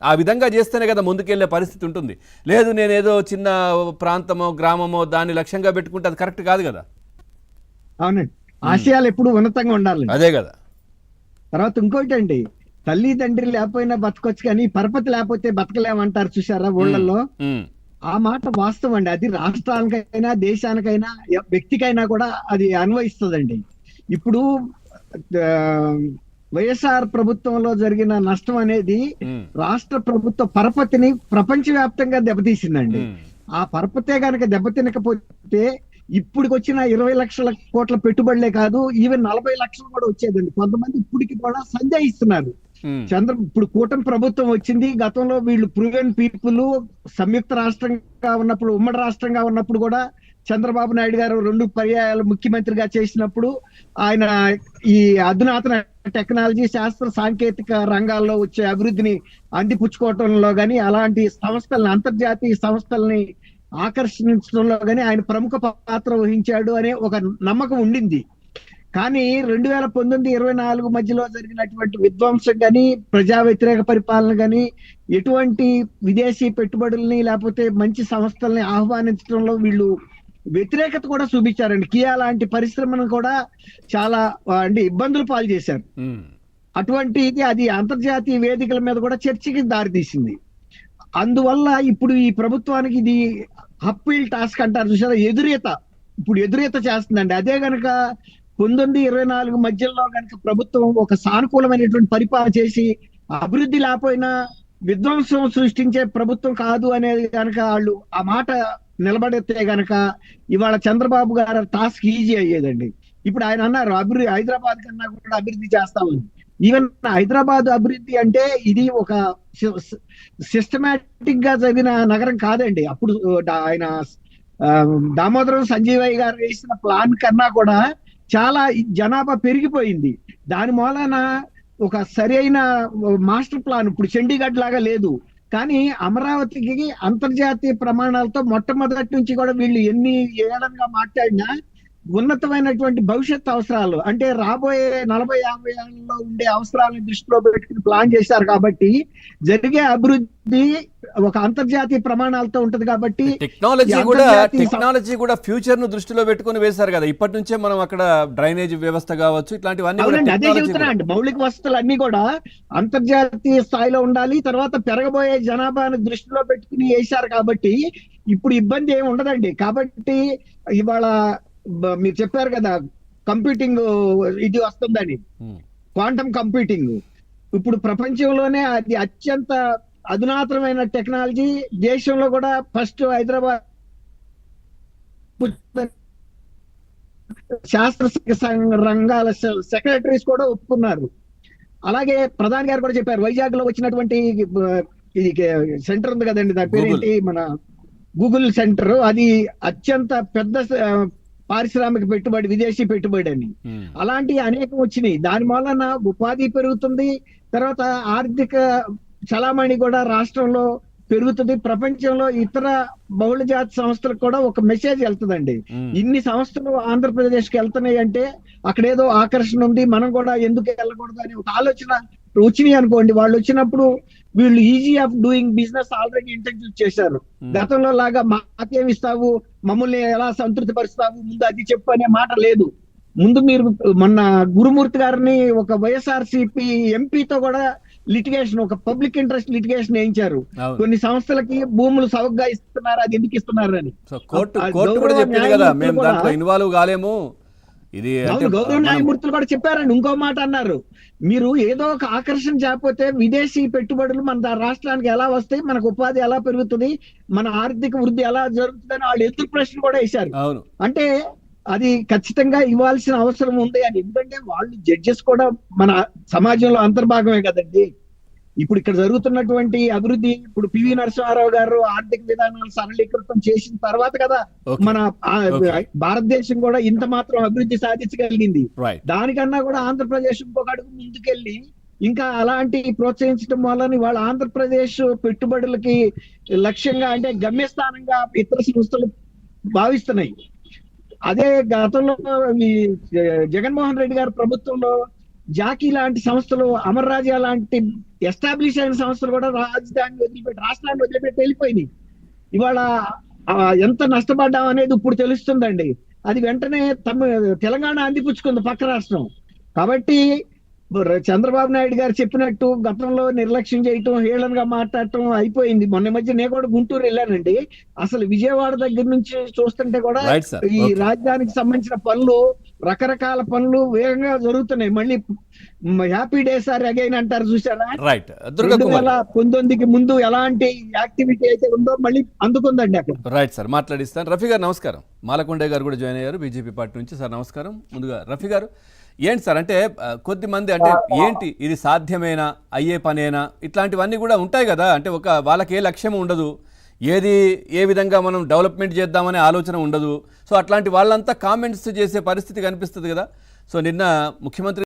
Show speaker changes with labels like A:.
A: ఆ విధంగా చేస్తేనే కదా ముందుకెళ్లే పరిస్థితి ఉంటుంది. లేదు నేనేదో చిన్న ప్రాంతమో గ్రామమో దాన్ని లక్ష్యంగా పెట్టుకుంటే అది కరెక్ట్ కాదు కదా.
B: అవునండి, ఆశయాలు ఎప్పుడు ఉన్నతంగా ఉండాలండి.
A: అదే కదా.
B: తర్వాత ఇంకోటి అండి, తల్లి తండ్రి లేకపోయినా బతకొచ్చు కానీ పరపతి లేకపోతే బతకలేమంటారు చూసారా ఊళ్ళల్లో. ఆ మాట వాస్తవం అండి. అది రాష్ట్రానికైనా దేశానికైనా వ్యక్తికైనా కూడా అది అన్వయిస్తుందండి. ఇప్పుడు ఆ, వైఎస్ఆర్ ప్రభుత్వంలో జరిగిన నష్టం అనేది రాష్ట్ర ప్రభుత్వ పరపతిని ప్రపంచవ్యాప్తంగా దెబ్బతీసిందండి. ఆ పరపతే గనక దెబ్బతినకపోతే ఇప్పటికి వచ్చిన 20 లక్షల కోట్ల పెట్టుబడులే కాదు, ఈవెన్ 40 లక్షలు కూడా వచ్చేదండి. కొంతమంది ఇప్పటికి కూడా సందేహిస్తున్నారు. ఇప్పుడు కూటమి ప్రభుత్వం వచ్చింది, గతంలో వీళ్ళు ప్రూవెన్ పీపుల్ సంయుక్త రాష్ట్రంగా ఉన్నప్పుడు, ఉమ్మడి రాష్ట్రంగా ఉన్నప్పుడు కూడా చంద్రబాబు నాయుడు గారు 2 పర్యాయాలు ముఖ్యమంత్రిగా చేసినప్పుడు ఆయన ఈ అధునాతన టెక్నాలజీ, శాస్త్ర సాంకేతిక రంగాల్లో వచ్చే అభివృద్ధిని అందిపుచ్చుకోవటంలో గాని, అలాంటి సంస్థల్ని, అంతర్జాతీయ సంస్థల్ని ఆకర్షించడంలో గాని ఆయన ప్రముఖ పాత్ర వహించాడు అనే ఒక నమ్మకం ఉండింది. కానీ 2019-24 మధ్యలో జరిగినటువంటి విధ్వంసం గాని, ప్రజా వ్యతిరేక పరిపాలన గాని, ఎటువంటి విదేశీ పెట్టుబడుల్ని లేకపోతే మంచి సంస్థల్ని ఆహ్వానించడంలో వీళ్ళు వ్యతిరేకత కూడా చూపించారండి. కియా లాంటి పరిశ్రమను కూడా చాలా ఇబ్బందులు పాలు చేశారు. అటువంటిది అది అంతర్జాతీయ వేదికల మీద కూడా చర్చకి దారితీసింది. అందువల్ల ఇప్పుడు ఈ ప్రభుత్వానికి ఇది అప్పీల్ టాస్క్ అంటారు చూసారా, ఇప్పుడు ఎదురీత చేస్తుందండి. అదే గనక 19-24 మధ్యలో కనుక ప్రభుత్వం ఒక సానుకూలమైనటువంటి పరిపాలన చేసి, అభివృద్ధి లేకపోయినా విధ్వంసం సృష్టించే ప్రభుత్వం కాదు అనేది కనుక వాళ్ళు ఆ మాట నిలబడితే గనక ఇవాళ చంద్రబాబు గారు టాస్క్ ఈజీ అయ్యేదండి. ఇప్పుడు ఆయన అన్నారు హైదరాబాద్ కన్నా కూడా అభివృద్ధి చేస్తామని. ఈవెన్ హైదరాబాద్ అభివృద్ధి అంటే ఇది ఒక సిస్టమేటిక్ గా జరిగిన నగరం కాదండి. అప్పుడు ఆయన దామోదరం సంజీవయ్య గారు వేసిన ప్లాన్ కన్నా కూడా చాలా జనాభా పెరిగిపోయింది. దాని మూలన ఒక సరైన మాస్టర్ ప్లాన్ ఇప్పుడు చండీగఢ్ లాగా లేదు. కానీ అమరావతికి అంతర్జాతీయ ప్రమాణాలతో మొట్టమొదటి నుంచి కూడా వీళ్ళు ఎన్ని ఏళ్ళగా మాట్లాడినా ఉన్నతమైనటువంటి భవిష్యత్ అవసరాలు, అంటే రాబోయే 40-50 ఏళ్ళలో ఉండే అవసరాలను దృష్టిలో పెట్టుకుని ప్లాన్ చేశారు. కాబట్టి జరిగే అభివృద్ధి ఒక అంతర్జాతీయ ప్రమాణాలతో ఉంటది. కాబట్టి
A: టెక్నాలజీ కూడా ఫ్యూచర్ ను దృష్టిలో పెట్టుకుని వేశారు కదా. ఇప్పటి నుంచే మనం అక్కడ డ్రైనేజ్ వ్యవస్థ కావచ్చు, ఇట్లాంటివన్నీ
B: అదే చెబుతున్నా అండి. మౌలిక వసతులు అన్ని కూడా అంతర్జాతీయ స్థాయిలో ఉండాలి. తర్వాత పెరగబోయే జనాభాను దృష్టిలో పెట్టుకుని వేశారు. కాబట్టి ఇప్పుడు ఇబ్బంది ఏమి ఉండదండి. కాబట్టి ఇవాళ మీరు చెప్పారు కదా కంప్యూటింగ్ ఇది వస్తుందని, క్వాంటమ్ కంప్యూటింగ్ ఇప్పుడు ప్రపంచంలోనే అది అత్యంత అధునాతనమైన టెక్నాలజీ. దేశంలో కూడా ఫస్ట్ హైదరాబాద్ శాస్త్ర రంగాల సెక్రటరీస్ కూడా ఒప్పుకున్నారు. అలాగే ప్రధాని గారు కూడా చెప్పారు, వైజాగ్ లో వచ్చినటువంటి ఇది సెంటర్ ఉంది కదండి, దాని పేరేంటి, మన గూగుల్ సెంటర్, అది అత్యంత పెద్ద పారిశ్రామిక పెట్టుబడి, విదేశీ పెట్టుబడి అని. అలాంటివి అనేకం వచ్చినాయి. దాని వలన ఉపాధి పెరుగుతుంది. తర్వాత ఆర్థిక చలామణి కూడా రాష్ట్రంలో పెరుగుతుంది. ప్రపంచంలో ఇతర బహుళజాతి సంస్థలకు కూడా ఒక మెసేజ్ వెళ్తుందండి. ఇన్ని సంస్థలు ఆంధ్రప్రదేశ్ కి వెళ్తున్నాయి అంటే అక్కడేదో ఆకర్షణ ఉంది, మనం కూడా ఎందుకు వెళ్ళకూడదు అనే ఒక ఆలోచన వచ్చినాయి అనుకోండి. వాళ్ళు వచ్చినప్పుడు వీళ్ళు easy of doing business already introduce చేశారు. గతంలో లాగా మాకేమి ఇస్తావు, మమ్మల్ని ఎలా సంతృప్తి పరుస్తావు, ముందు అది చెప్పు అనే మాట లేదు. ముందు మీరు మొన్న గురుమూర్తి గారిని ఒక వైఎస్ఆర్సీపీ ఎంపీతో కూడా లిటిగేషన్, ఒక పబ్లిక్ ఇంట్రెస్ట్ లిటిగేషన్ వేయించారు. కొన్ని సంస్థలకి భూములు సౌకగా ఇస్తున్నారు, అది ఎందుకు ఇస్తున్నారు అని. గౌరవ న్యాయమూర్తులు కూడా చెప్పారండి. ఇంకో మాట అన్నారు, మీరు ఏదో ఒక ఆకర్షణ చేయకపోతే విదేశీ పెట్టుబడులు మన రాష్ట్రానికి ఎలా వస్తాయి, మనకు ఉపాధి ఎలా పెరుగుతుంది, మన ఆర్థిక వృద్ధి ఎలా జరుగుతుందని వాళ్ళు ఎదురు ప్రశ్న కూడా వేశారు. అంటే అది ఖచ్చితంగా ఇవ్వాల్సిన అవసరం ఉంది అని. ఎందుకంటే వాళ్ళు జడ్జెస్ కూడా మన సమాజంలో అంతర్భాగమే కదండి. ఇప్పుడు ఇక్కడ జరుగుతున్నటువంటి అభివృద్ధి, ఇప్పుడు పివి నరసింహారావు గారు ఆర్థిక విధానాలు సరళీకృతం చేసిన తర్వాత కదా మన భారతదేశం కూడా ఇంత మాత్రం అభివృద్ధి సాధించగలిగింది. దానికన్నా కూడా ఆంధ్రప్రదేశ్ ఇంకొక అడుగు ముందుకెళ్ళి ఇంకా అలాంటి ప్రోత్సహించడం వల్ల వాళ్ళ ఆంధ్రప్రదేశ్ పెట్టుబడులకి లక్ష్యంగా, అంటే గమ్యస్థానంగా ఇతర సంస్థలు భావిస్తున్నాయి. అదే గతంలో జగన్మోహన్ రెడ్డి గారి ప్రభుత్వంలో జాకీ లాంటి సంస్థలు, అమర్ రాజా లాంటి ఎస్టాబ్లిష్ అయిన సంస్థలు కూడా రాజధానిని వదిలిపెట్టి, రాష్ట్రాన్ని వదిలిపెట్టి వెళ్ళిపోయినాయి. ఇవాళ ఎంత నష్టపడ్డాం అనేది ఇప్పుడు తెలుస్తుందండి. అది వెంటనే తెలంగాణ అందిపుచ్చుకుంది పక్క రాష్ట్రం. కాబట్టి చంద్రబాబు నాయుడు గారు చెప్పినట్టు గతంలో నిర్లక్ష్యం చేయటం, హేళనగా మాట్లాడటం అయిపోయింది. మొన్న మధ్య నేను కూడా గుంటూరు వెళ్ళానండి. అసలు విజయవాడ దగ్గర నుంచి చూస్తుంటే కూడా
A: రైట్ సార్.
B: ఈ రాజధానికి సంబంధించిన పనులు, రకరకాల పనులు వేగంగా జరుగుతున్నాయి. మళ్ళీ హ్యాపీ డేస్ ఆర్ అగైన్ అంటారు చూసారా,
A: రైట్. దుర్గా కుమార్
B: 2019కి ముందు ఎలాంటి యాక్టివిటీ అయితే ఉందో మళ్ళీ అందుకుందండి అక్కడ.
A: Right sir, మాట్లాడిస్తాను. రఫీ గారు నమస్కారం. మాలకొండే గారు కూడా జాయిన్ అయ్యారు బీజేపీ పార్టీ నుంచి. సార్ నమస్కారం. ముందుగా రఫీ గారు, ఏంటి సార్ అంటే కొద్ది మంది అంటే ఏంటి ఇది సాధ్యమేనా, అయ్యే పనేనా, ఇట్లాంటివన్నీ కూడా ఉంటాయి కదా. అంటే వాళ్ళకి ఏ లక్ష్యం ఉండదు, ఏ విధంగా మనం డెవలప్మెంట్ చేద్దామనే ఆలోచన ఉండదు. సో అట్లాంటి వాళ్ళంతా కామెంట్స్ చేసే పరిస్థితి కనిపిస్తుంది కదా. సో నిన్న ముఖ్యమంత్రి